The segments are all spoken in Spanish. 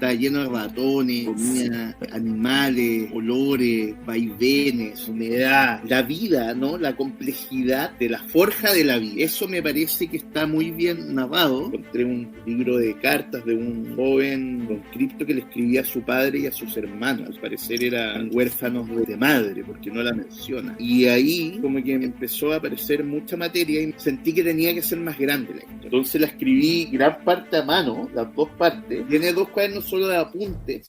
estaba lleno de ratones, comía animales, olores, vaivenes, humedad, la vida, ¿no? La complejidad de la forja de la vida. Eso me parece que está muy bien narrado. Encontré un libro de cartas de un joven conscripto que le escribía a su padre y a sus hermanos. Al parecer eran huérfanos de madre, porque no la menciona. Y ahí como que me empezó a aparecer mucha materia y sentí que tenía que ser más grande la historia. Entonces la escribí gran parte a mano, las dos partes. Tiene 2 cuadernos solo de apuntes.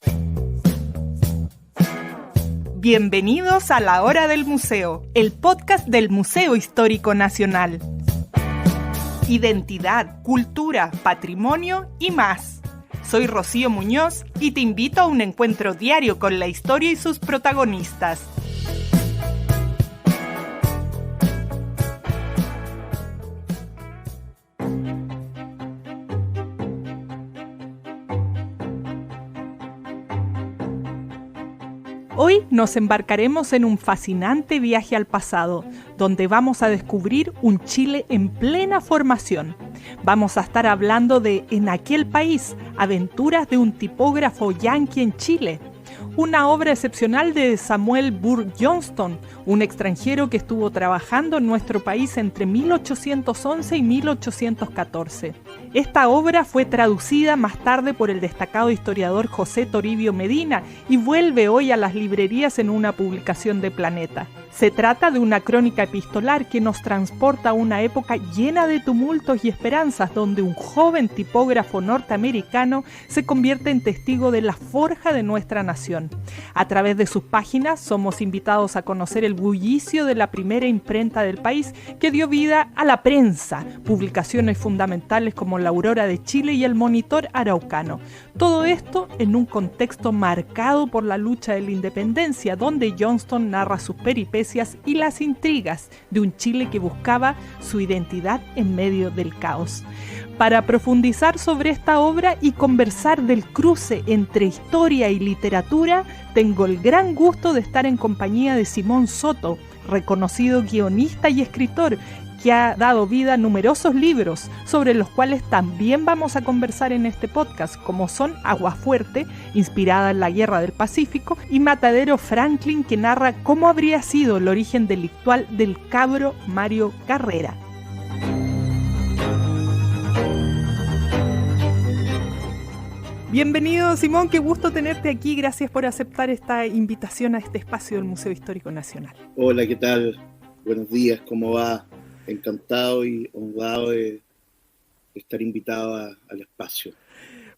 Bienvenidos a La Hora del Museo, el podcast del Museo Histórico Nacional. Identidad, cultura, patrimonio y más. Soy Rocío Muñoz y te invito a un encuentro diario con la historia y sus protagonistas. Hoy nos embarcaremos en un fascinante viaje al pasado, donde vamos a descubrir un Chile en plena formación. Vamos a estar hablando de En aquel país, aventuras de un tipógrafo yanqui en Chile. Una obra excepcional de Samuel Burr Johnston, un extranjero que estuvo trabajando en nuestro país entre 1811 y 1814. Esta obra fue traducida más tarde por el destacado historiador José Toribio Medina y vuelve hoy a las librerías en una publicación de Planeta. Se trata de una crónica epistolar que nos transporta a una época llena de tumultos y esperanzas, donde un joven tipógrafo norteamericano se convierte en testigo de la forja de nuestra nación. A través de sus páginas somos invitados a conocer el bullicio de la primera imprenta del país que dio vida a la prensa, publicaciones fundamentales como La Aurora de Chile y El Monitor Araucano. Todo esto en un contexto marcado por la lucha de la independencia, donde Johnston narra sus peripecias y las intrigas de un Chile que buscaba su identidad en medio del caos. Para profundizar sobre esta obra y conversar del cruce entre historia y literatura, tengo el gran gusto de estar en compañía de Simón Soto, reconocido guionista y escritor, que ha dado vida a numerosos libros, sobre los cuales también vamos a conversar en este podcast, como son Aguafuerte, inspirada en la Guerra del Pacífico, y Matadero Franklin, que narra cómo habría sido el origen delictual del cabro Mario Carrera. Bienvenido, Simón, qué gusto tenerte aquí. Gracias por aceptar esta invitación a este espacio del Museo Histórico Nacional. Hola, ¿qué tal? Buenos días, ¿cómo va? Encantado y honrado de estar invitado al espacio.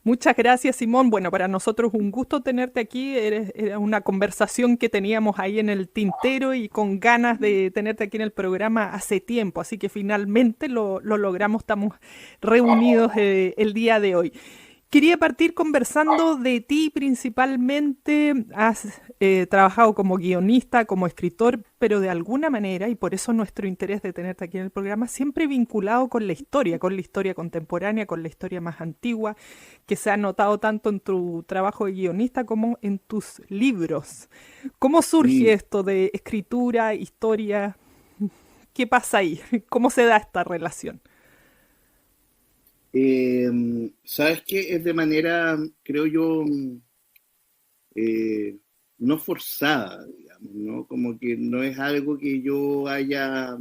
Muchas gracias, Simón. Bueno, para nosotros un gusto tenerte aquí. Era una conversación que teníamos ahí en el tintero y con ganas de tenerte aquí en el programa hace tiempo. Así que finalmente lo logramos, estamos reunidos el día de hoy. Quería partir conversando de ti principalmente. Has trabajado como guionista, como escritor, pero de alguna manera, y por eso nuestro interés de tenerte aquí en el programa, siempre vinculado con la historia contemporánea, con la historia más antigua, que se ha notado tanto en tu trabajo de guionista como en tus libros. ¿Cómo surge esto de escritura, historia? ¿Qué pasa ahí? ¿Cómo se da esta relación? ¿Sabes qué? Es de manera, creo yo, no forzada, digamos, ¿no? Como que no es algo que yo haya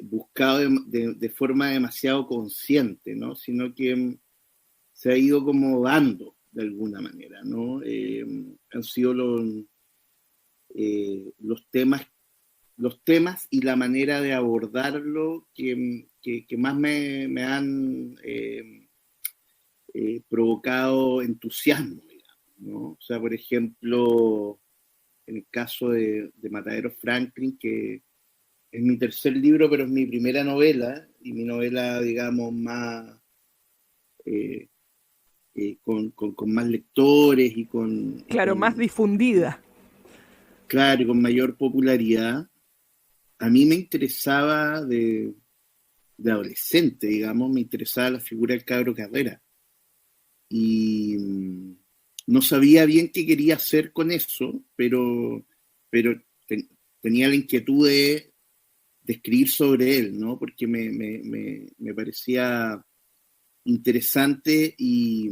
buscado de forma demasiado consciente, ¿no? Sino que se ha ido como dando de alguna manera, ¿no? Han sido los temas y la manera de abordarlo que más me han provocado entusiasmo, digamos, ¿no? O sea, por ejemplo, en el caso de Matadero Franklin, que es mi tercer libro, pero es mi primera novela, y mi novela, digamos, más con más lectores y con... Claro, más difundida. Claro, y con mayor popularidad. A mí me interesaba de adolescente, digamos, me interesaba la figura del cabro Carrera. Y no sabía bien qué quería hacer con eso, pero tenía la inquietud de escribir sobre él, ¿no? Porque me parecía interesante y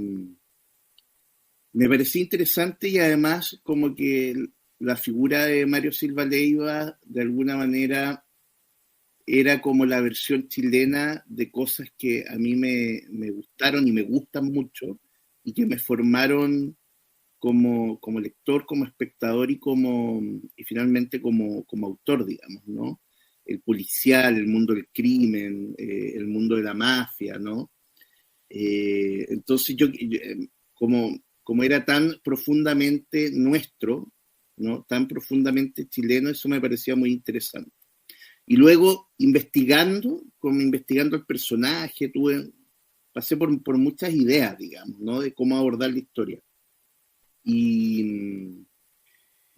me parecía interesante y además como que la figura de Mario Silva Leiva de alguna manera era como la versión chilena de cosas que a mí me gustaron y me gustan mucho y que me formaron como lector, como espectador y finalmente como autor, digamos, ¿no? El policial, el mundo del crimen, el mundo de la mafia, ¿no? Entonces como era tan profundamente nuestro, ¿no? Tan profundamente chileno, eso me parecía muy interesante. Y luego, investigando el personaje, pasé por muchas ideas, digamos, ¿no? De cómo abordar la historia. Y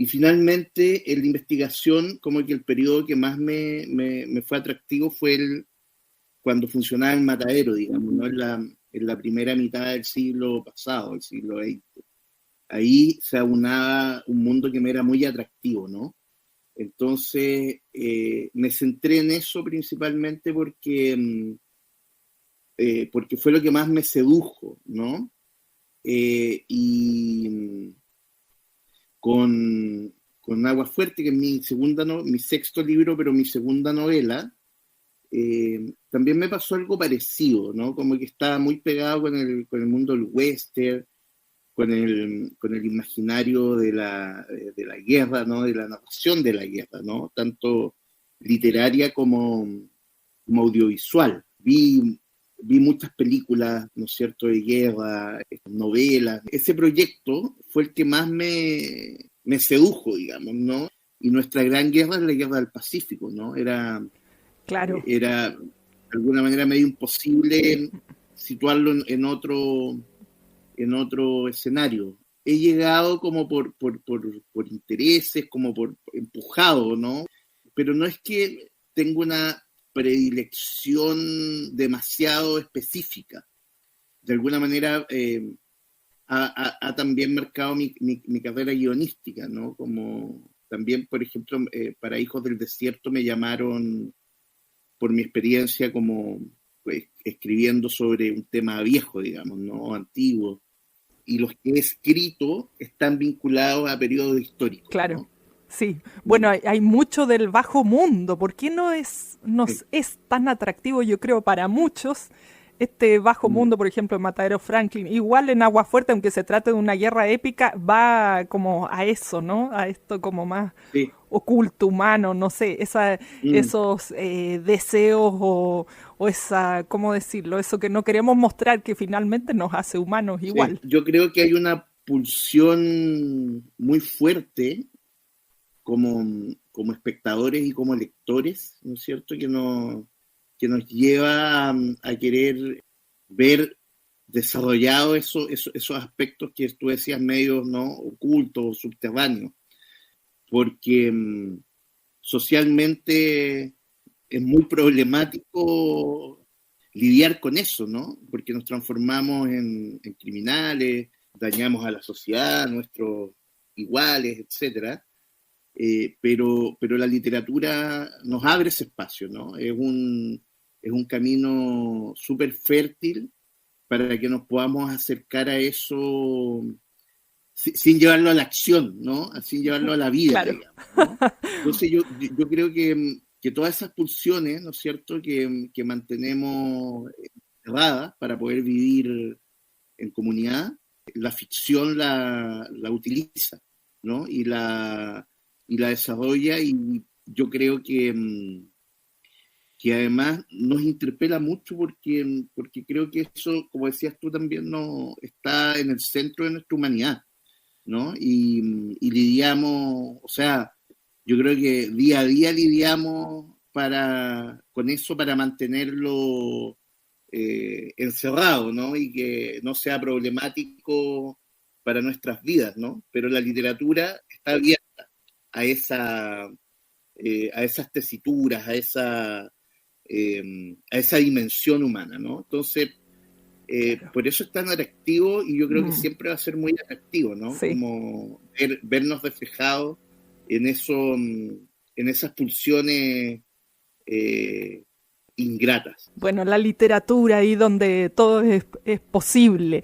finalmente, en la investigación, como que el periodo que más me fue atractivo fue cuando funcionaba el matadero, digamos, ¿no? En la primera mitad del siglo pasado, el siglo XX. Ahí se aunaba un mundo que me era muy atractivo, ¿no? Entonces, me centré en eso principalmente porque fue lo que más me sedujo, ¿no? Y con Agua Fuerte, que es mi sexto libro, pero mi segunda novela, también me pasó algo parecido, ¿no? Como que estaba muy pegado con el mundo del western, con el imaginario de la guerra, ¿no? De la narración de la guerra, ¿no? Tanto literaria como audiovisual. Vi muchas películas, ¿no es cierto?, de guerra, novelas. Ese proyecto fue el que más me sedujo, digamos, ¿no? Y nuestra gran guerra es la guerra del Pacífico, ¿no? Claro. Era de alguna manera medio imposible situarlo en otro escenario. He llegado como por intereses, como por empujado, ¿no? Pero no es que tenga una predilección demasiado específica. De alguna manera ha también marcado mi carrera guionística, ¿no? Como también, por ejemplo, para Hijos del Desierto me llamaron por mi experiencia como pues, escribiendo sobre un tema viejo, digamos, ¿no? Antiguo. Y los que he escrito están vinculados a periodos históricos, Claro. ¿no? Sí, bueno, hay mucho del bajo mundo. ¿Por qué nos es tan atractivo, yo creo, para muchos, este bajo mundo, por ejemplo, en Matadero Franklin? Igual en Agua Fuerte, aunque se trate de una guerra épica, va como a eso, ¿no? A esto como más Sí. oculto, humano, no sé, esos deseos o esa, ¿cómo decirlo? Eso que no queremos mostrar que finalmente nos hace humanos igual. Sí. Yo creo que hay una pulsión muy fuerte como espectadores y como lectores, ¿no es cierto?, que nos lleva a querer ver desarrollados esos aspectos que tú decías medios, ¿no?, ocultos, subterráneos, porque socialmente es muy problemático lidiar con eso, ¿no? Porque nos transformamos en criminales, dañamos a la sociedad, nuestros iguales, etcétera. Pero la literatura nos abre ese espacio, ¿no? Es un camino súper fértil para que nos podamos acercar a eso sin llevarlo a la acción, ¿no? Sin llevarlo a la vida, Claro. digamos, ¿no? Entonces yo creo que todas esas pulsiones, ¿no es cierto?, que mantenemos cerradas para poder vivir en comunidad, la ficción la utiliza, ¿no? Y la desarrolla, y yo creo que además nos interpela mucho porque creo que eso, como decías tú también, no está en el centro de nuestra humanidad, ¿no? Y lidiamos, o sea, yo creo que día a día lidiamos con eso para mantenerlo encerrado, ¿no? Y que no sea problemático para nuestras vidas, ¿no? Pero la literatura está abierta a esas tesituras, a esa dimensión humana, ¿no? Entonces, Claro. por eso es tan atractivo, y yo creo que siempre va a ser muy atractivo, ¿no? Sí. Como vernos reflejados en esas pulsiones ingratas. Bueno, la literatura ahí donde todo es posible.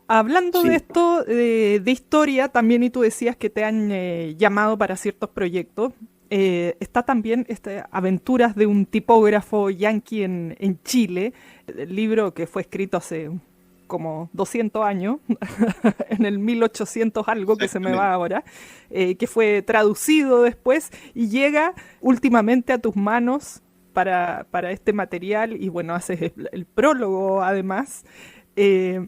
Hablando Sí. de esto, de historia también, y tú decías que te han llamado para ciertos proyectos, está también Aventuras de un tipógrafo yanqui en Chile, el libro que fue escrito hace como 200 años, en el 1800 algo que se me va Exactamente. ahora, que fue traducido después y llega últimamente a tus manos para este material y bueno, haces el prólogo además. Eh,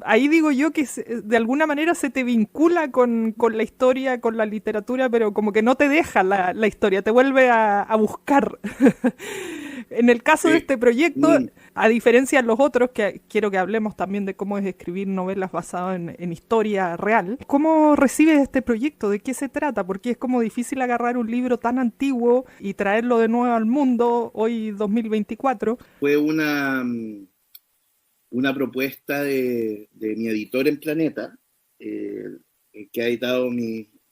Ahí digo yo que de alguna manera se te vincula con la historia, con la literatura, pero como que no te deja la historia, te vuelve a buscar. En el caso de Sí. este proyecto, Mm. a diferencia de los otros, que quiero que hablemos también de cómo es escribir novelas basadas en historia real, ¿cómo recibes este proyecto? ¿De qué se trata? Porque es como difícil agarrar un libro tan antiguo y traerlo de nuevo al mundo hoy 2024. Fue una propuesta de mi editor en Planeta, eh, que ha editado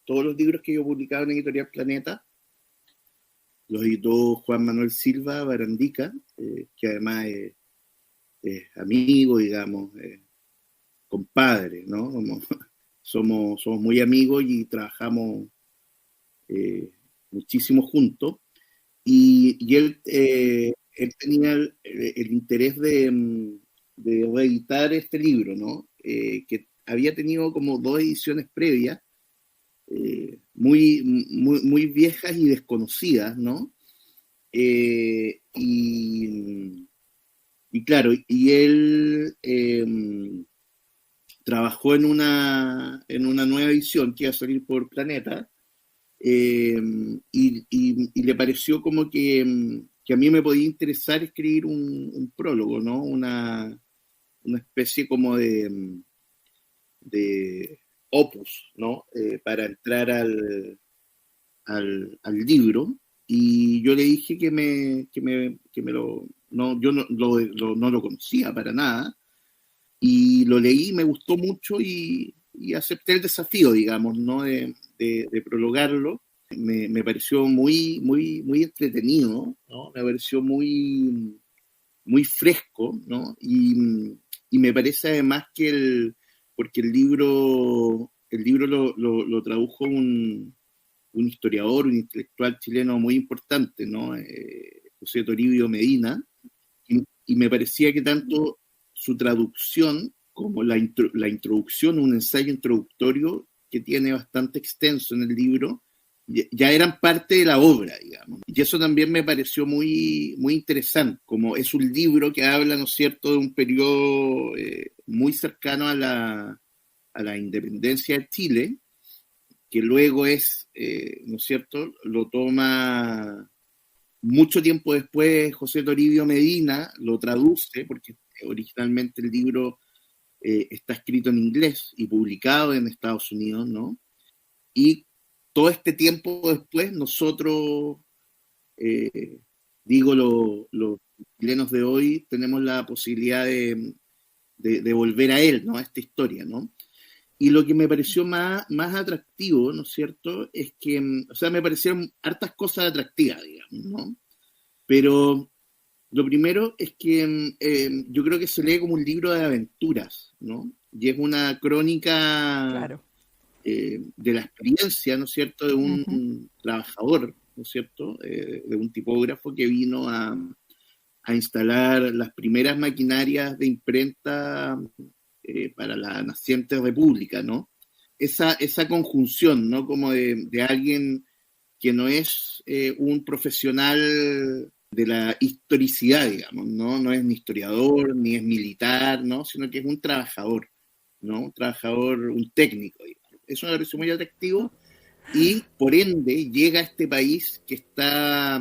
todos los libros que yo he publicado en Editorial Planeta. Los editó Juan Manuel Silva Barandica, que además es amigo, digamos, compadre, ¿no? Somos muy amigos y trabajamos eh, muchísimo juntos. Y él tenía el interés de reeditar este libro, ¿no? Que había tenido como 2 ediciones previas, muy viejas y desconocidas, ¿no? Y claro, y él trabajó en una nueva edición que iba a salir por Planeta, y le pareció como que a mí me podía interesar escribir un prólogo, ¿no? Una especie como de opus, ¿no? Para entrar al libro. Y yo le dije que me lo... No, yo no lo conocía para nada. Y lo leí, me gustó mucho y acepté el desafío, digamos, ¿no? De prologarlo. Me pareció muy entretenido, ¿no? Me pareció muy fresco, ¿no? Y me parece además porque el libro lo tradujo un historiador, un intelectual chileno muy importante, ¿no? José Toribio Medina, y me parecía que tanto su traducción como la introducción, un ensayo introductorio que tiene bastante extenso en el libro, ya eran parte de la obra, digamos. Y eso también me pareció muy interesante, como es un libro que habla, ¿no es cierto?, de un periodo muy cercano a la independencia de Chile, que luego ¿no es cierto?, lo toma mucho tiempo después José Toribio Medina, lo traduce, porque originalmente el libro está escrito en inglés y publicado en Estados Unidos, ¿no? Y todo este tiempo después nosotros, eh, digo, los chilenos de hoy, tenemos la posibilidad de volver a él, ¿no? A esta historia, ¿no? Y lo que me pareció más atractivo, ¿no es cierto?, es que, o sea, me parecieron hartas cosas atractivas, digamos, ¿no? Pero lo primero es que yo creo que se lee como un libro de aventuras, ¿no? Y es una crónica Claro. de la experiencia, ¿no es cierto?, de Ujú. un trabajador, ¿no es cierto?, de un tipógrafo que vino a instalar las primeras maquinarias de imprenta para la naciente república, ¿no? Esa conjunción, ¿no? Como de alguien que no es un profesional de la historicidad, digamos, ¿no? No es ni historiador, ni es militar, ¿no? Sino que es un trabajador, ¿no? Un trabajador, un técnico, digamos. Eso me parece muy atractivo y por ende llega a este país que está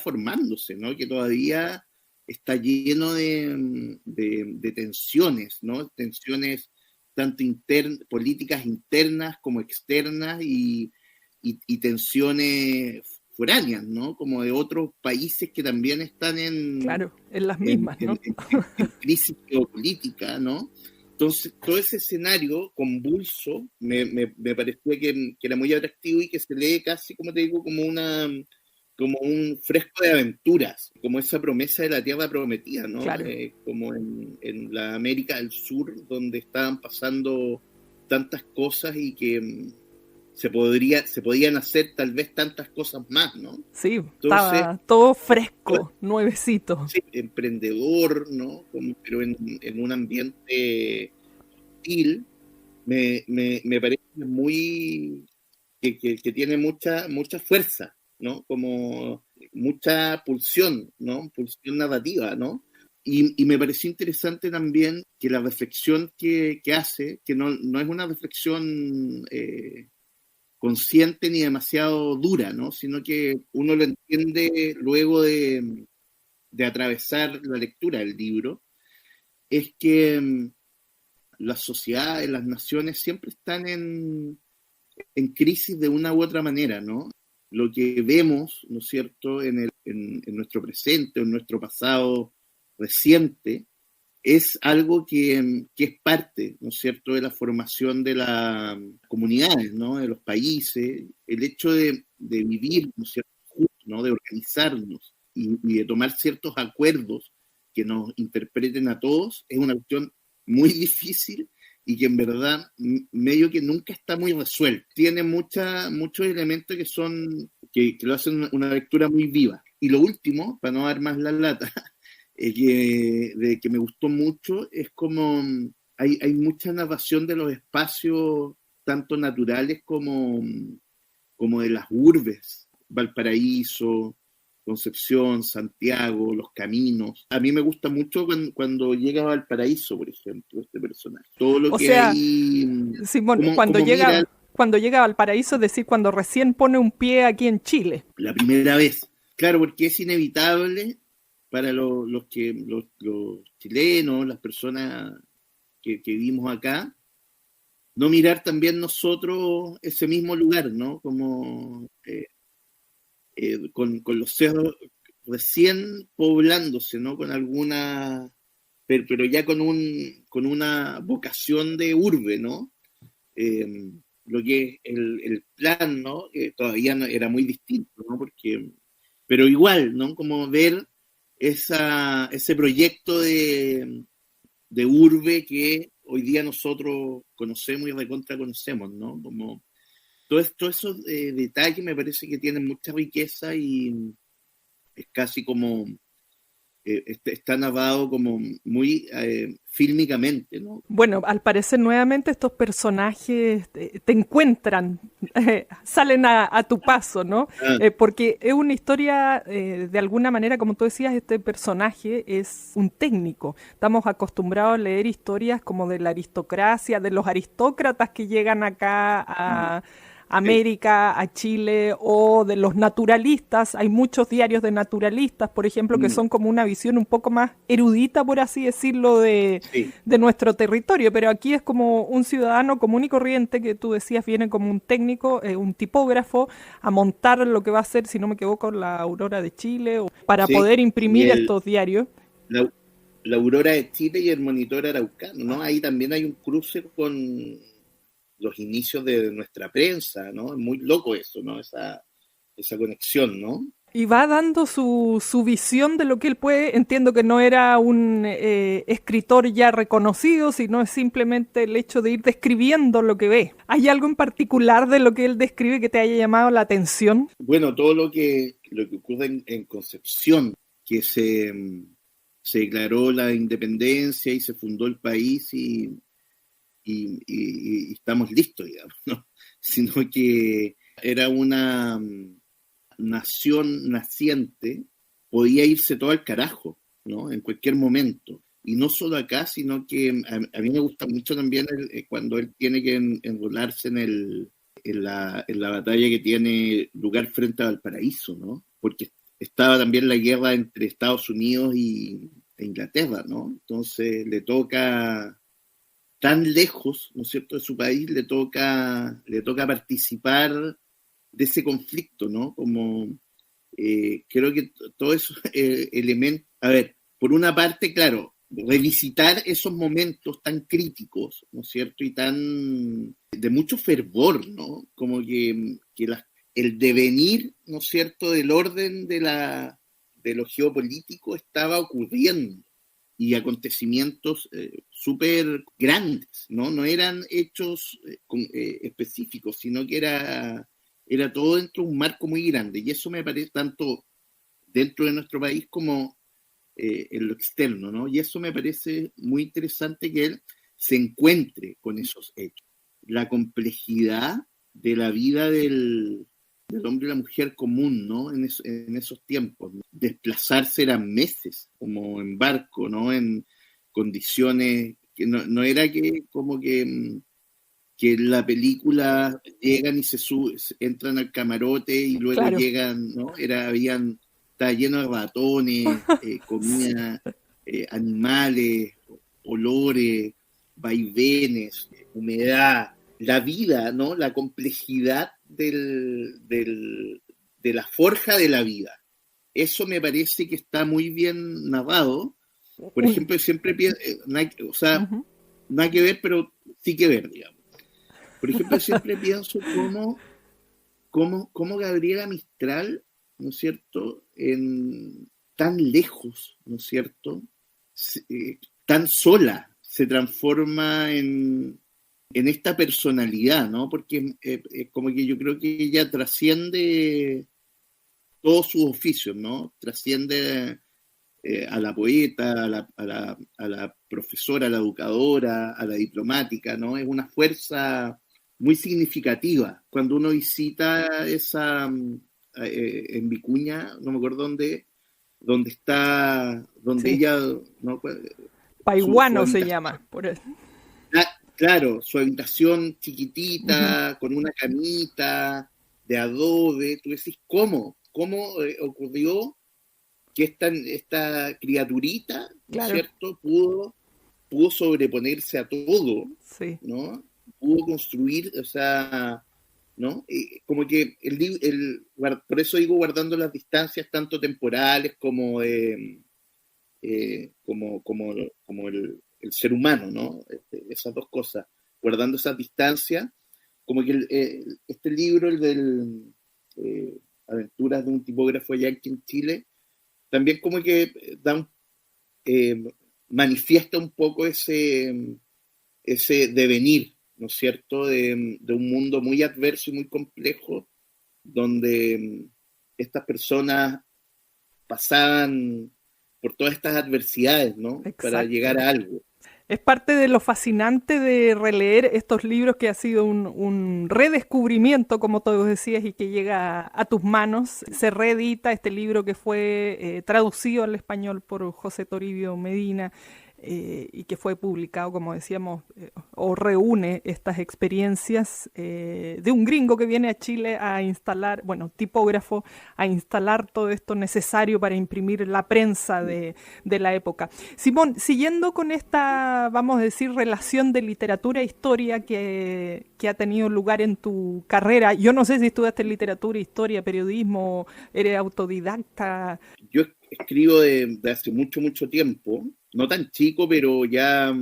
formándose, ¿no? Que todavía está lleno de tensiones, ¿no? Tensiones tanto políticas internas como externas y tensiones foráneas, ¿no? Como de otros países que también están en, Claro, en las en, mismas, en, ¿no? en crisis geopolítica, ¿no? Entonces, todo ese escenario convulso me parecía que era muy atractivo y que se lee casi, como te digo, como como un fresco de aventuras, como esa promesa de la tierra prometida, ¿no? Claro. Como en la América del Sur, donde estaban pasando tantas cosas y que se podían hacer tal vez tantas cosas más, ¿no? Sí, Entonces, estaba todo fresco, nuevecito. sí, emprendedor, ¿no? Pero en un ambiente hostil, me parece muy que tiene mucha fuerza, ¿no? Como mucha pulsión, ¿no? Pulsión narrativa, ¿no? Y me pareció interesante también que la reflexión que hace, que no es una reflexión consciente ni demasiado dura, ¿no? Sino que uno lo entiende luego de atravesar la lectura del libro, es que las sociedades, las naciones siempre están en crisis de una u otra manera, ¿no? Lo que vemos, ¿no es cierto?, en nuestro presente, en nuestro pasado reciente, es algo que es parte, ¿no es cierto?, de la formación de las comunidades, ¿no?, de los países, el hecho de vivir, ¿no es cierto?, ¿no?, de organizarnos y de tomar ciertos acuerdos que nos interpreten a todos, es una cuestión muy difícil y que en verdad medio que nunca está muy resuelto. Tiene muchos elementos que lo hacen una lectura muy viva. Y lo último, para no dar más la lata, que me gustó mucho, es como hay mucha narración de los espacios, tanto naturales como de las urbes, Valparaíso, Concepción, Santiago, los caminos. A mí me gusta mucho cuando llega a Valparaíso, por ejemplo, este personaje. Todo lo O que sea, hay, Simón, como mira cuando llega a Valparaíso, es decir, cuando recién pone un pie aquí en Chile. la primera vez. Claro, porque es inevitable para los chilenos, las personas que vivimos acá, no mirar también nosotros ese mismo lugar, ¿no? Como con los cerros recién poblándose, ¿no? Con alguna, pero ya con una vocación de urbe, ¿no? Lo que es el plan, ¿no? Que todavía no, era muy distinto, ¿no? Pero igual, ¿no? Como ver ese proyecto de urbe que hoy día nosotros conocemos y recontra conocemos, ¿no? Como todos esos detalles me parece que tienen mucha riqueza y es casi como está narrado como muy fílmicamente, ¿no? Bueno, al parecer nuevamente estos personajes te encuentran, salen a tu paso, ¿no? Ah, Porque es una historia, de alguna manera, como tú decías, este personaje es un técnico. Estamos acostumbrados a leer historias como de la aristocracia, de los aristócratas que llegan acá a sí, América, a Chile, o de los naturalistas. Hay muchos diarios de naturalistas, por ejemplo, que son como una visión un poco más erudita, por así decirlo, sí, de nuestro territorio, pero aquí es como un ciudadano común y corriente que tú decías viene como un técnico, un tipógrafo, a montar lo que va a hacer, si no me equivoco, la Aurora de Chile, o para sí. poder Y imprimir estos diarios. la, la Aurora de Chile y el Monitor Araucano, ¿no? Ahí también hay un cruce con los inicios de nuestra prensa, ¿no? Es muy loco eso, ¿no? Esa conexión, ¿no? Y va dando su visión de lo que él puede. Entiendo que no era un escritor ya reconocido, sino es simplemente el hecho de ir describiendo lo que ve. ¿Hay algo en particular de lo que él describe que te haya llamado la atención? Bueno, todo lo que ocurre en Concepción, que se declaró la independencia y se fundó el país y estamos listos, digamos, ¿no? Sino que era una nación naciente, podía irse todo al carajo, ¿no? En cualquier momento. Y no solo acá, sino que a mí me gusta mucho también cuando él tiene que enrolarse en la batalla que tiene lugar frente a Valparaíso, ¿no? Porque estaba también la guerra entre Estados Unidos e Inglaterra, ¿no? Entonces le toca tan lejos, ¿no es cierto?, de su país, le toca participar de ese conflicto, ¿no? Como creo que todos esos elementos, a ver, por una parte, claro, revisitar esos momentos tan críticos, ¿no es cierto? Y tan de mucho fervor, ¿no? Como que el devenir, ¿no es cierto?, del orden de lo geopolítico estaba ocurriendo y acontecimientos súper grandes, ¿no? No eran hechos específicos, sino que era todo dentro de un marco muy grande. Y eso me parece tanto dentro de nuestro país como en lo externo, ¿no? Y eso me parece muy interesante que él se encuentre con esos hechos. La complejidad de la vida del hombre y la mujer común, ¿no? En esos tiempos, ¿no? Desplazarse eran meses, como en barco, ¿no? En condiciones que no era que como que en la película llegan y entran al camarote y luego Claro. llegan, ¿no? Estaba lleno de ratones, comida, animales, olores, vaivenes, humedad, la vida, ¿no? La complejidad de la forja de la vida. Eso me parece que está muy bien narrado. Por ejemplo, siempre pienso, o sea, nada que ver, pero sí que ver, digamos. Por ejemplo, siempre pienso cómo Gabriela Mistral, ¿no es cierto?, tan lejos, ¿no es cierto?, tan sola, se transforma en esta personalidad, ¿no? Porque como que yo creo que ella trasciende todos sus oficios, ¿no? Trasciende a la poeta, a la profesora, a la educadora, a la diplomática, ¿no? Es una fuerza muy significativa. Cuando uno visita en Vicuña, no me acuerdo dónde está, donde sí. ella, ¿no? Paiguano se llama. Por eso. Claro, su habitación chiquitita, con una camita de adobe, tú decís, ¿cómo ocurrió que esta criaturita, ¿no es cierto?, pudo sobreponerse a todo, sí, ¿no? Pudo construir, o sea, ¿no? Como que por eso digo, guardando las distancias tanto temporales como como el ser humano, ¿no? Esas dos cosas, guardando esas distancias, como que este libro, el del Aventuras de un tipógrafo allá aquí en Chile, también como que manifiesta un poco ese devenir, ¿no es cierto?, de un mundo muy adverso y muy complejo, donde estas personas pasaban por todas estas adversidades, ¿no? Exacto. Para llegar a algo. Es parte de lo fascinante de releer estos libros, que ha sido un redescubrimiento, como todos decías, y que llega a tus manos. Se reedita este libro que fue traducido al español por José Toribio Medina, y que fue publicado, como decíamos, o reúne estas experiencias de un gringo que viene a Chile a instalar, bueno, tipógrafo, a instalar todo esto necesario para imprimir la prensa de la época. Simón, siguiendo con esta, vamos a decir, relación de literatura e historia que ha tenido lugar en tu carrera, yo no sé si estudiaste literatura, historia, periodismo, eres autodidacta. Yo escribo de hace mucho tiempo, no tan chico, pero ya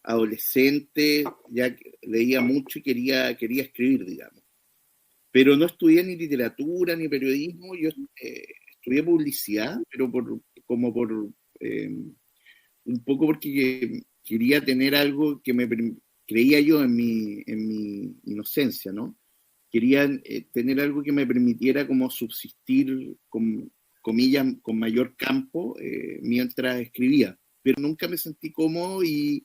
adolescente, ya leía mucho y quería escribir, digamos. Pero no estudié ni literatura ni periodismo, yo estudié publicidad, pero un poco porque quería tener algo que creía yo en mi inocencia, ¿no? Quería tener algo que me permitiera como subsistir con comillas, con mayor campo mientras escribía. Pero nunca me sentí cómodo y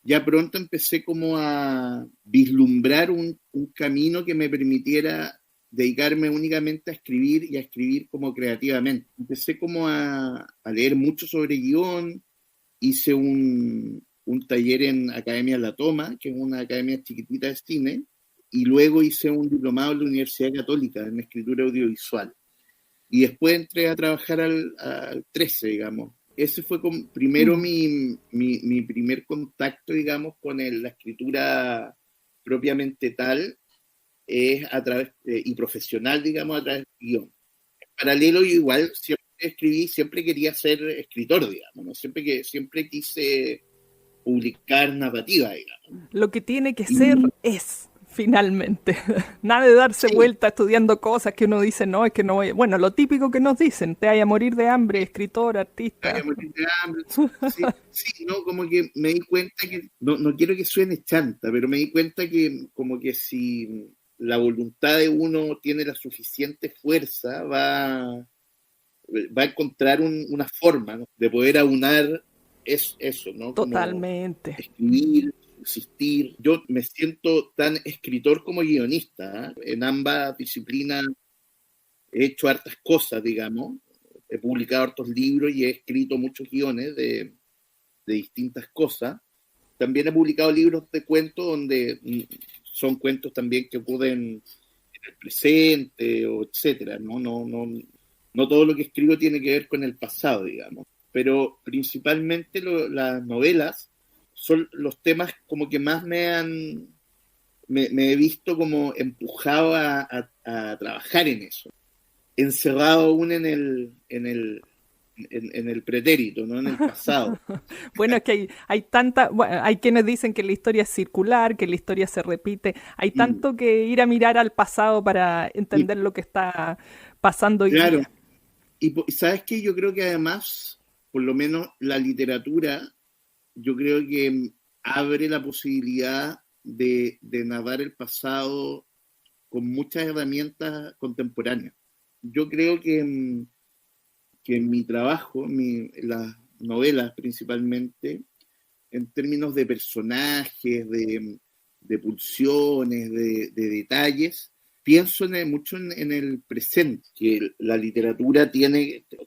ya pronto empecé como a vislumbrar un camino que me permitiera dedicarme únicamente a escribir y a escribir como creativamente. Empecé como a leer mucho sobre guión, hice un taller en Academia La Toma, que es una academia chiquitita de cine, y luego hice un diplomado en la Universidad Católica en escritura audiovisual. Y después entré a trabajar al 13, digamos. Ese fue primero mi primer contacto, digamos, con la escritura propiamente tal, es a través, y profesional, digamos, a través del guión. En paralelo, yo igual siempre escribí, siempre quería ser escritor, digamos, ¿no? Siempre quise publicar narrativa, digamos. Lo que tiene que ser es. Finalmente. Nada de darse Sí, vuelta estudiando cosas que uno dice, no, es que no voy. Bueno, lo típico que nos dicen, te vaya a morir de hambre, escritor, vaya a artista. morir de hambre. Sí, sí, no, como que me di cuenta que, no quiero que suene chanta, pero me di cuenta que como que si la voluntad de uno tiene la suficiente fuerza, va a encontrar una forma, ¿no?, de poder aunar eso, ¿no? Como Totalmente. escribir, existir. Yo me siento tan escritor como guionista, ¿eh? En ambas disciplinas he hecho hartas cosas, digamos. He publicado hartos libros y he escrito muchos guiones de distintas cosas. También he publicado libros de cuentos donde son cuentos también que ocurren en el presente, o etcétera, ¿no? No todo lo que escribo tiene que ver con el pasado, digamos. Pero principalmente las novelas son los temas como que más me he visto como empujado a trabajar en eso, encerrado aún en el pretérito, no en el pasado. Bueno, es que hay tanta, bueno, hay quienes dicen que la historia es circular, que la historia se repite. Hay Mm. tanto que ir a mirar al pasado para Y entender lo que está pasando hoy claro, día. y sabes que yo creo que además, por lo menos la literatura, yo creo que abre la posibilidad de narrar el pasado con muchas herramientas contemporáneas. Yo creo que en mi trabajo, las novelas principalmente, en términos de personajes, de pulsiones, de detalles, pienso mucho en el presente, que la literatura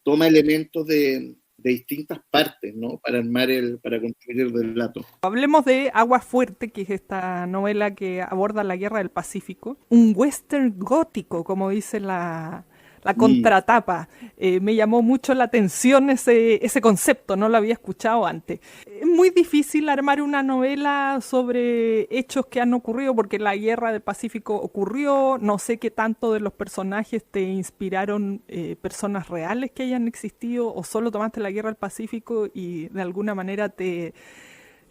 toma elementos de distintas partes, ¿no? Para construir el relato. Hablemos de Agua Fuerte, que es esta novela que aborda la Guerra del Pacífico. Un western gótico, como dice la Mm. contratapa. Me llamó mucho la atención ese concepto, no lo había escuchado antes. Es muy difícil armar una novela sobre hechos que han ocurrido, porque la Guerra del Pacífico ocurrió. No sé qué tanto de los personajes te inspiraron personas reales que hayan existido, o solo tomaste la Guerra del Pacífico y de alguna manera te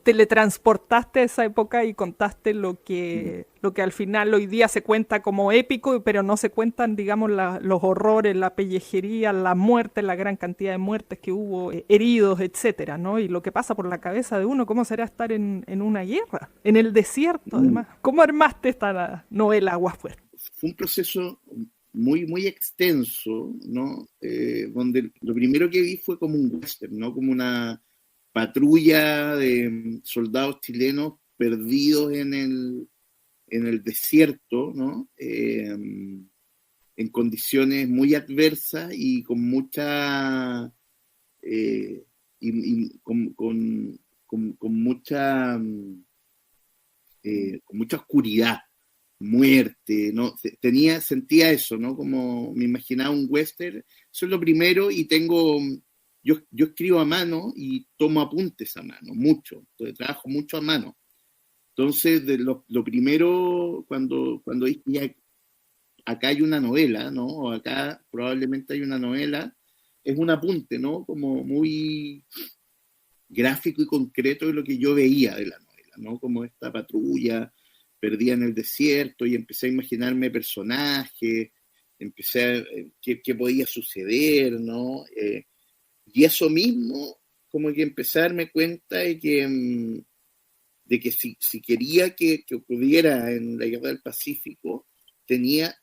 teletransportaste a esa época y contaste lo que al final hoy día se cuenta como épico, pero no se cuentan, digamos, los horrores, la pellejería, la muerte, la gran cantidad de muertes que hubo, heridos, etcétera, ¿no? Y lo que pasa por la cabeza de uno, cómo será estar en una guerra, en el desierto, Mm. además. ¿Cómo armaste esta novela Aguas Fuertes? Fue un proceso muy, muy extenso, ¿no? Donde lo primero que vi fue como un western, ¿no? Como una patrulla de soldados chilenos perdidos en el desierto, ¿no? En condiciones muy adversas y con mucha con mucha oscuridad, muerte, ¿no? Sentía eso, ¿no? Como me imaginaba un western. Eso es lo primero, y yo escribo a mano y tomo apuntes a mano, mucho. Entonces, trabajo mucho a mano. Entonces, lo primero, cuando dije, ya, acá hay una novela, ¿no? O acá probablemente hay una novela, es un apunte, ¿no? Como muy gráfico y concreto de lo que yo veía de la novela, ¿no? Como esta patrulla perdida en el desierto, y empecé a imaginarme personajes, empecé a qué podía suceder, ¿no? Y eso mismo, como que empecé a darme cuenta de que si quería que ocurriera en la Guerra del Pacífico, tenía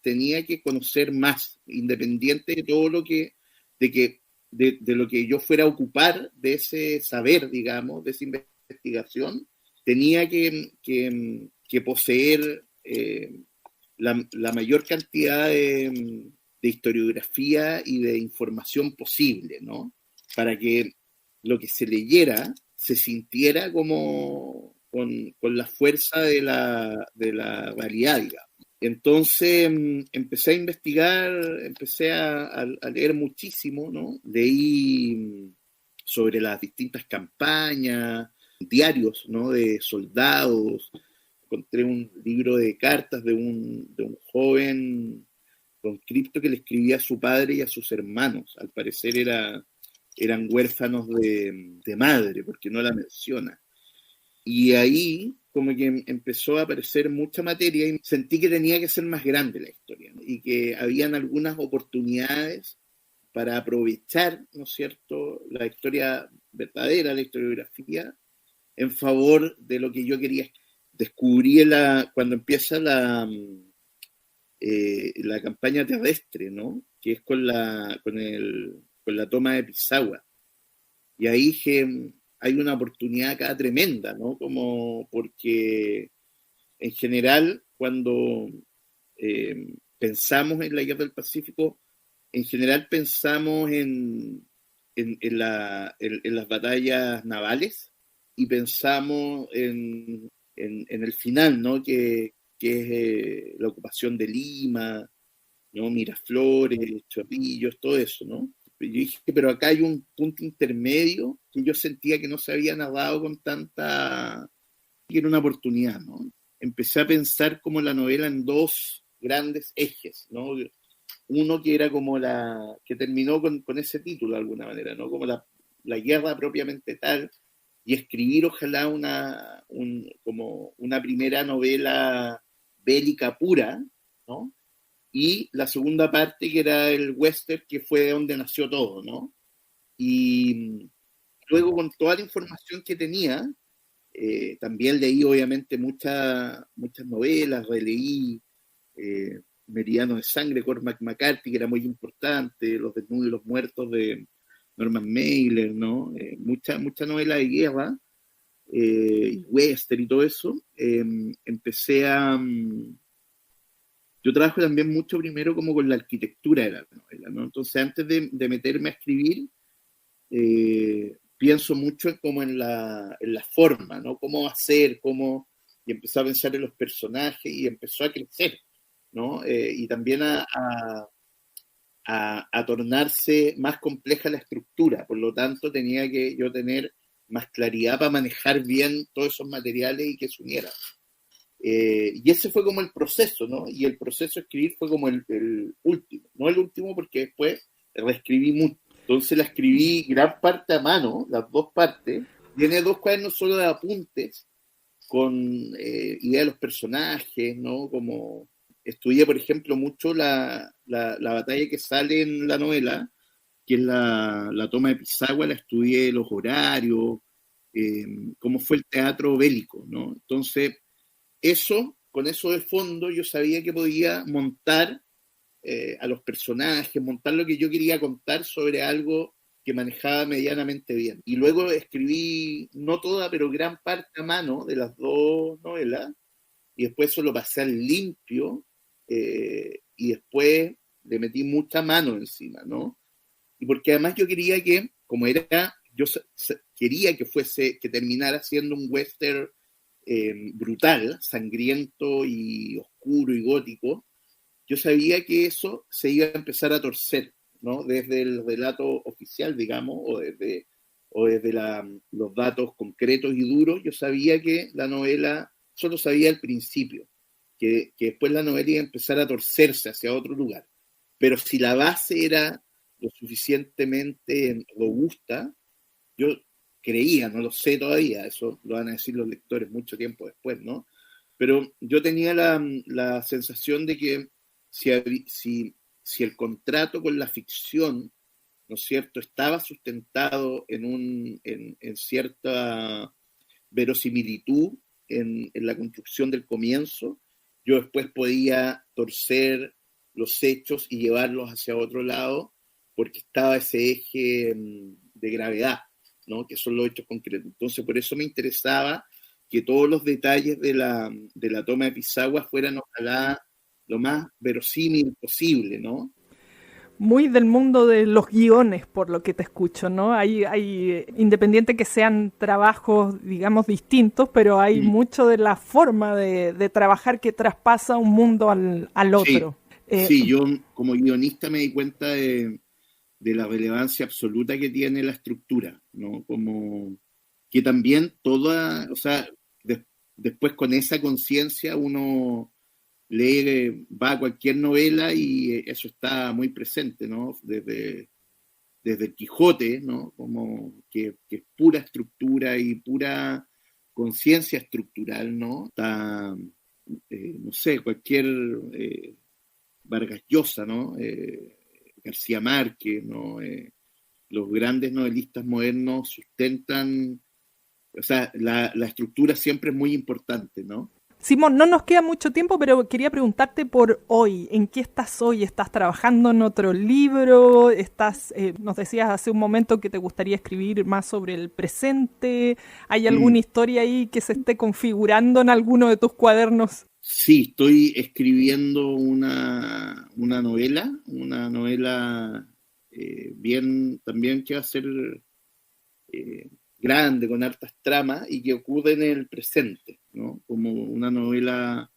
que conocer más, independiente de todo de que, de lo que yo fuera a ocupar de ese saber, digamos, de esa investigación. Tenía que poseer la mayor cantidad de historiografía y de información posible, ¿no? Para que lo que se leyera se sintiera como con la fuerza de la realidad, digamos. Entonces empecé a investigar, empecé a leer muchísimo, ¿no? Leí sobre las distintas campañas, diarios, ¿no? De soldados. Encontré un libro de cartas de un joven conscripto que le escribía a su padre y a sus hermanos. Al parecer eran huérfanos de madre, porque no la menciona. Y ahí como que empezó a aparecer mucha materia y sentí que tenía que ser más grande la historia, ¿no? Y que habían algunas oportunidades para aprovechar, ¿no es cierto?, la historia verdadera, la historiografía, en favor de lo que yo quería. Descubrí cuando empieza la campaña terrestre, ¿no?, que es con la toma de Pisagua. Y ahí dije, hay una oportunidad acá tremenda, ¿no? Como porque en general, cuando pensamos en la guerra del Pacífico, en general pensamos en las batallas navales y pensamos en el final, ¿no? Que es la ocupación de Lima, ¿no? Miraflores, Chorrillos, todo eso, ¿no? Yo dije, pero acá hay un punto intermedio que yo sentía que no se había narrado con tanta... que era una oportunidad, ¿no? Empecé a pensar como la novela en dos grandes ejes, ¿no? Uno que era como que terminó con ese título de alguna manera, ¿no? Como la guerra propiamente tal, y escribir ojalá como una primera novela bélica pura, ¿no? Y la segunda parte que era el western, que fue de donde nació todo, ¿no? Y luego con toda la información que tenía, también leí obviamente muchas novelas, releí Meridiano de Sangre, Cormac McCarthy, que era muy importante, Los Desnudos y los Muertos de Norman Mailer, ¿no? Mucha novela de guerra, western y todo eso. Empecé yo trabajo también mucho primero como con la arquitectura de la novela, ¿no? Entonces antes de meterme a escribir, pienso mucho como en la forma, ¿no? Cómo hacer, y empezó a pensar en los personajes y empezó a crecer, ¿no? Y también a tornarse más compleja la estructura, por lo tanto tenía que yo tener más claridad para manejar bien todos esos materiales y que se unieran. Y ese fue como el proceso, ¿no? Y el proceso de escribir fue como el último, no el último porque después reescribí mucho. Entonces la escribí gran parte a mano, las dos partes. Tiene dos cuadernos solo de apuntes con idea de los personajes, ¿no? Como estudié, por ejemplo, mucho la batalla que sale en la novela, que es la toma de Pisagua, la estudié los horarios, cómo fue el teatro bélico, ¿no? Entonces, con eso de fondo, yo sabía que podía montar a los personajes, montar lo que yo quería contar sobre algo que manejaba medianamente bien. Y luego escribí, no toda, pero gran parte a mano de las dos novelas, y después eso lo pasé al limpio, y después le metí mucha mano encima, ¿no? Y porque además yo quería que, como era, yo quería que terminara siendo un western brutal, sangriento y oscuro y gótico. Yo sabía que eso se iba a empezar a torcer, ¿no? Desde el relato oficial, digamos, o desde los datos concretos y duros. Yo sabía que la novela, solo sabía al principio, que después la novela iba a empezar a torcerse hacia otro lugar. Pero si la base era lo suficientemente robusta, yo creía, no lo sé todavía, eso lo van a decir los lectores mucho tiempo después, ¿no? Pero yo tenía la sensación de que si el contrato con la ficción, ¿no es cierto?, estaba sustentado en cierta verosimilitud en la construcción del comienzo, yo después podía torcer los hechos y llevarlos hacia otro lado, porque estaba ese eje de gravedad, ¿no?, que son los hechos concretos. Entonces, por eso me interesaba que todos los detalles de la toma de Pisagua fueran, ojalá, lo más verosímil posible, ¿no? Muy del mundo de los guiones, por lo que te escucho, ¿no? Independiente que sean trabajos, digamos, distintos, pero hay mucho de la forma de trabajar que traspasa un mundo al otro. Sí, yo como guionista me di cuenta de la relevancia absoluta que tiene la estructura, ¿no? Como que también o sea, después con esa conciencia uno va a cualquier novela y eso está muy presente, ¿no? Desde el Quijote, ¿no? Como que es pura estructura y pura conciencia estructural, ¿no? Está, no sé, cualquier Vargas Llosa, ¿no? García Márquez, ¿no? Los grandes novelistas modernos sustentan, o sea, la estructura siempre es muy importante, ¿no? Simón, no nos queda mucho tiempo, pero quería preguntarte por hoy. ¿En qué estás hoy? ¿Estás trabajando en otro libro? Nos decías hace un momento que te gustaría escribir más sobre el presente. ¿Hay alguna historia ahí que se esté configurando en alguno de tus cuadernos? Sí, estoy escribiendo una novela bien también que va a ser grande, con hartas tramas y que ocurre en el presente, ¿no? Como una novela,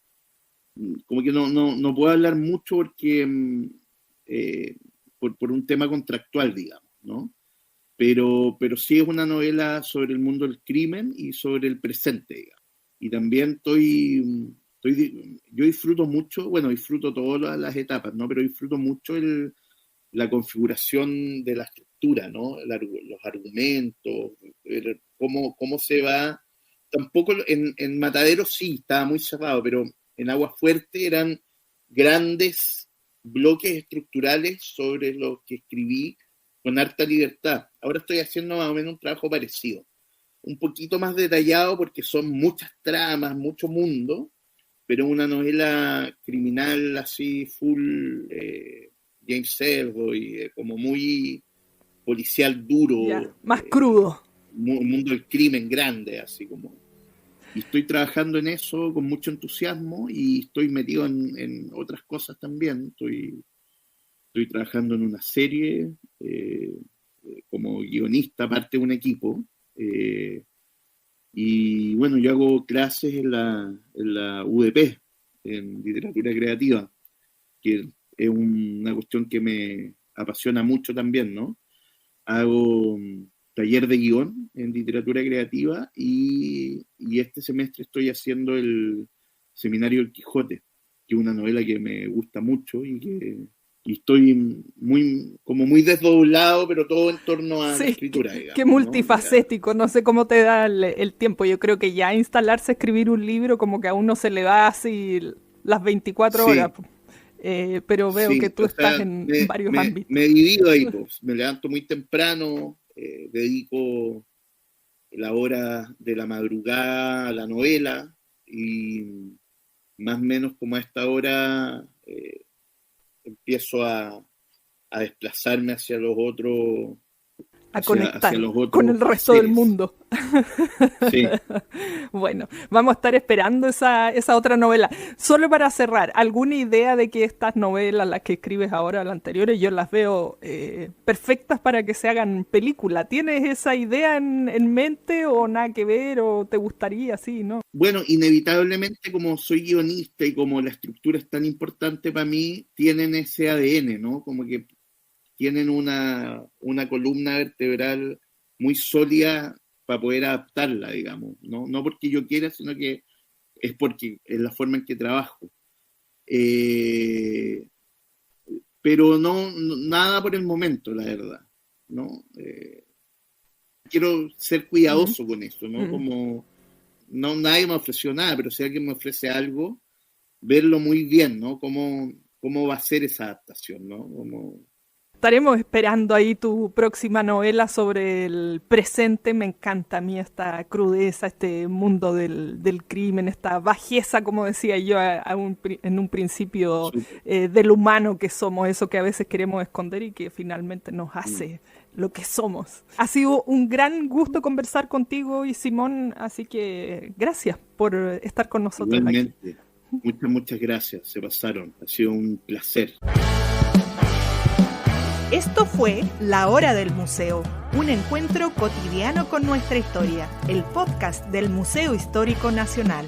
como que no puedo hablar mucho porque por un tema contractual, digamos, ¿no? Pero sí es una novela sobre el mundo del crimen y sobre el presente, digamos. Y también yo disfruto mucho, bueno, disfruto todas las etapas, ¿no? Pero disfruto mucho la configuración de la estructura, ¿no? Los argumentos, cómo se va. Tampoco en Matadero sí, estaba muy cerrado, pero en Agua Fuerte eran grandes bloques estructurales sobre los que escribí con harta libertad. Ahora estoy haciendo más o menos un trabajo parecido, un poquito más detallado porque son muchas tramas, mucho mundo, pero una novela criminal así full James Ellroy, como muy policial duro, más crudo, un mundo del crimen grande, así como. Y estoy trabajando en eso con mucho entusiasmo y estoy metido en otras cosas también. Estoy trabajando en una serie como guionista, parte de un equipo. Y bueno, yo hago clases en la UDP, en literatura creativa, que es una cuestión que me apasiona mucho también, ¿no? Hago taller de guión en literatura creativa y este semestre estoy haciendo el seminario El Quijote, que es una novela que me gusta mucho y estoy muy desdoblado, pero todo en torno a la escritura, digamos. Qué multifacético, no sé cómo te da el tiempo. Yo creo que ya instalarse a escribir un libro como que a uno se le da así las 24 horas. Pero veo que tú estás en varios ámbitos. Me divido ahí, pues. Me levanto muy temprano, dedico la hora de la madrugada a la novela y más o menos como a esta hora empiezo a desplazarme hacia los otros, a conectar con el resto del mundo. Sí. Bueno, vamos a estar esperando esa otra novela. Solo para cerrar, ¿alguna idea de que estas novelas, las que escribes ahora, las anteriores, yo las veo perfectas para que se hagan película? ¿Tienes esa idea en mente o nada que ver o te gustaría así, no? Bueno, inevitablemente como soy guionista y como la estructura es tan importante para mí, tienen ese ADN, ¿no? Como que tienen una columna vertebral muy sólida para poder adaptarla, digamos, no porque yo quiera, sino que es porque es la forma en que trabajo. Pero nada por el momento, la verdad, ¿no? Quiero ser cuidadoso con eso, ¿no? Como nadie me ofreció nada, pero si alguien me ofrece algo, verlo muy bien, ¿no? Cómo va a ser esa adaptación, ¿no? Estaremos esperando ahí tu próxima novela sobre el presente. Me encanta a mí esta crudeza, este mundo del crimen, esta bajeza, como decía yo en un principio, del humano que somos, eso que a veces queremos esconder y que finalmente nos hace lo que somos. Ha sido un gran gusto conversar contigo y Simón, así que gracias por estar con nosotros. Igualmente. Aquí. Muchas gracias, se pasaron. Ha sido un placer. Esto fue La Hora del Museo, un encuentro cotidiano con nuestra historia, el podcast del Museo Histórico Nacional.